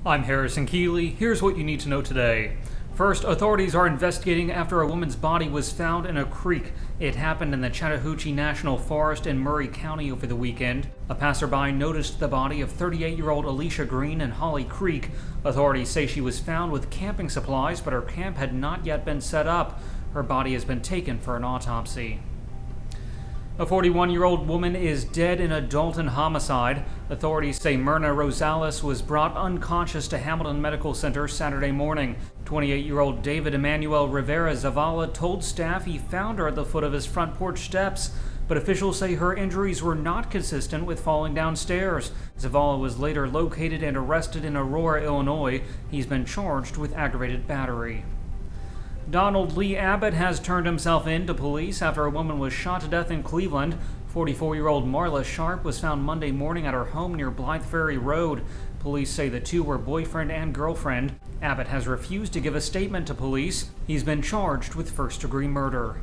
I'm Harrison Keeley. Here's what you need to know today. First, authorities are investigating after a woman's body was found in a creek. It happened in the Chattahoochee National Forest in Murray County over the weekend. A passerby noticed the body of 38-year-old Alicia Greene in Holly Creek. Authorities say she was found with camping supplies, but her camp had not yet been set up. Her body has been taken for an autopsy. A 41-year-old woman is dead in a Dalton homicide. Authorities say Myrna Rosales was brought unconscious to Hamilton Medical Center Saturday morning. 28-year-old David Emmanuel Rivera Zavala told staff he found her at the foot of his front porch steps, but officials say her injuries were not consistent with falling downstairs. Zavala was later located and arrested in Aurora, Illinois. He's been charged with aggravated battery. Donald Lee Abbott has turned himself in to police after a woman was shot to death in Cleveland. 44-year-old Marla Sharp was found Monday morning at her home near Blythe Ferry Road. Police say the two were boyfriend and girlfriend. Abbott has refused to give a statement to police. He's been charged with first-degree murder.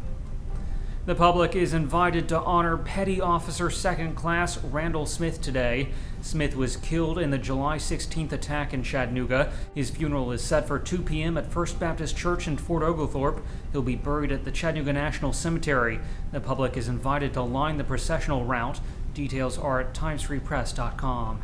The public is invited to honor Petty Officer Second Class Randall Smith today. Smith was killed in the July 16th attack in Chattanooga. His funeral is set for 2 p.m. at First Baptist Church in Fort Oglethorpe. He'll be buried at the Chattanooga National Cemetery. The public is invited to line the processional route. Details are at timesfreepress.com.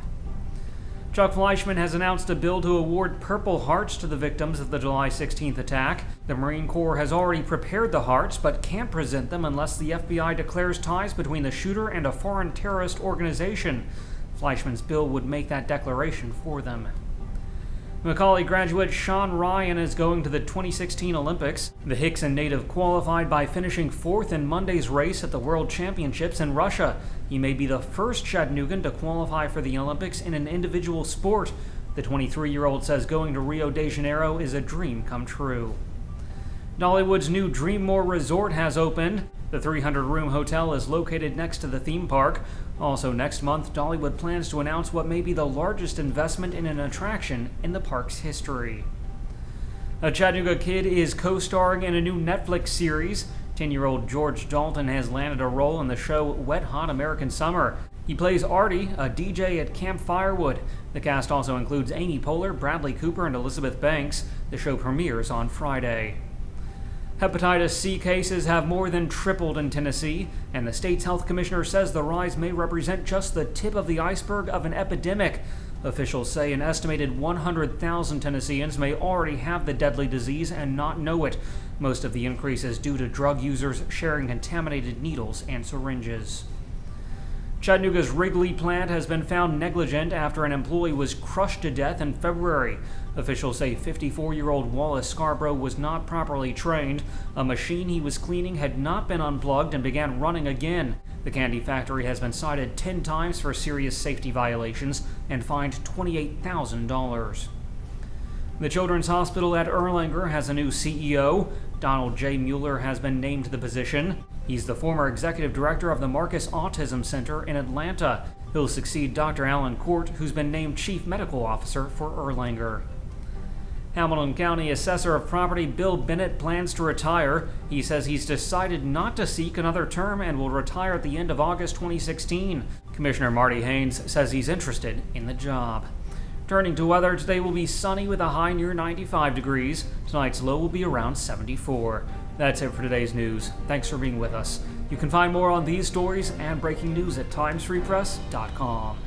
Chuck Fleischman has announced a bill to award Purple Hearts to the victims of the July 16th attack. The Marine Corps has already prepared the hearts, but can't present them unless the FBI declares ties between the shooter and a foreign terrorist organization. Fleischman's bill would make that declaration for them. Macaulay graduate Sean Ryan is going to the 2016 Olympics. The Hickson native qualified by finishing fourth in Monday's race at the World Championships in Russia. He may be the first Chattanoogan to qualify for the Olympics in an individual sport. The 23-year-old says going to Rio de Janeiro is a dream come true. Dollywood's new DreamMore resort has opened. The 300-room hotel is located next to the theme park. Also next month, Dollywood plans to announce what may be the largest investment in an attraction in the park's history. A Chattanooga kid is co-starring in a new Netflix series. 10-year-old George Dalton has landed a role in the show Wet Hot American Summer. He plays Artie, a DJ at Camp Firewood. The cast also includes Amy Poehler, Bradley Cooper, and Elizabeth Banks. The show premieres on Friday. Hepatitis C cases have more than tripled in Tennessee, and the state's health commissioner says the rise may represent just the tip of the iceberg of an epidemic. Officials say an estimated 100,000 Tennesseans may already have the deadly disease and not know it. Most of the increase is due to drug users sharing contaminated needles and syringes. Chattanooga's Wrigley plant has been found negligent after an employee was crushed to death in February. Officials say 54-year-old Wallace Scarborough was not properly trained. A machine he was cleaning had not been unplugged and began running again. The candy factory has been cited 10 times for serious safety violations and fined $28,000. The Children's Hospital at Erlanger has a new CEO. Donald J. Mueller has been named to the position. He's the former executive director of the Marcus Autism Center in Atlanta. He'll succeed Dr. Alan Court, who's been named chief medical officer for Erlanger. Hamilton County Assessor of Property Bill Bennett plans to retire. He says he's decided not to seek another term and will retire at the end of August 2016. Commissioner Marty Haynes says he's interested in the job. Turning to weather, today will be sunny with a high near 95 degrees. Tonight's low will be around 74. That's it for today's news. Thanks for being with us. You can find more on these stories and breaking news at timesfreepress.com.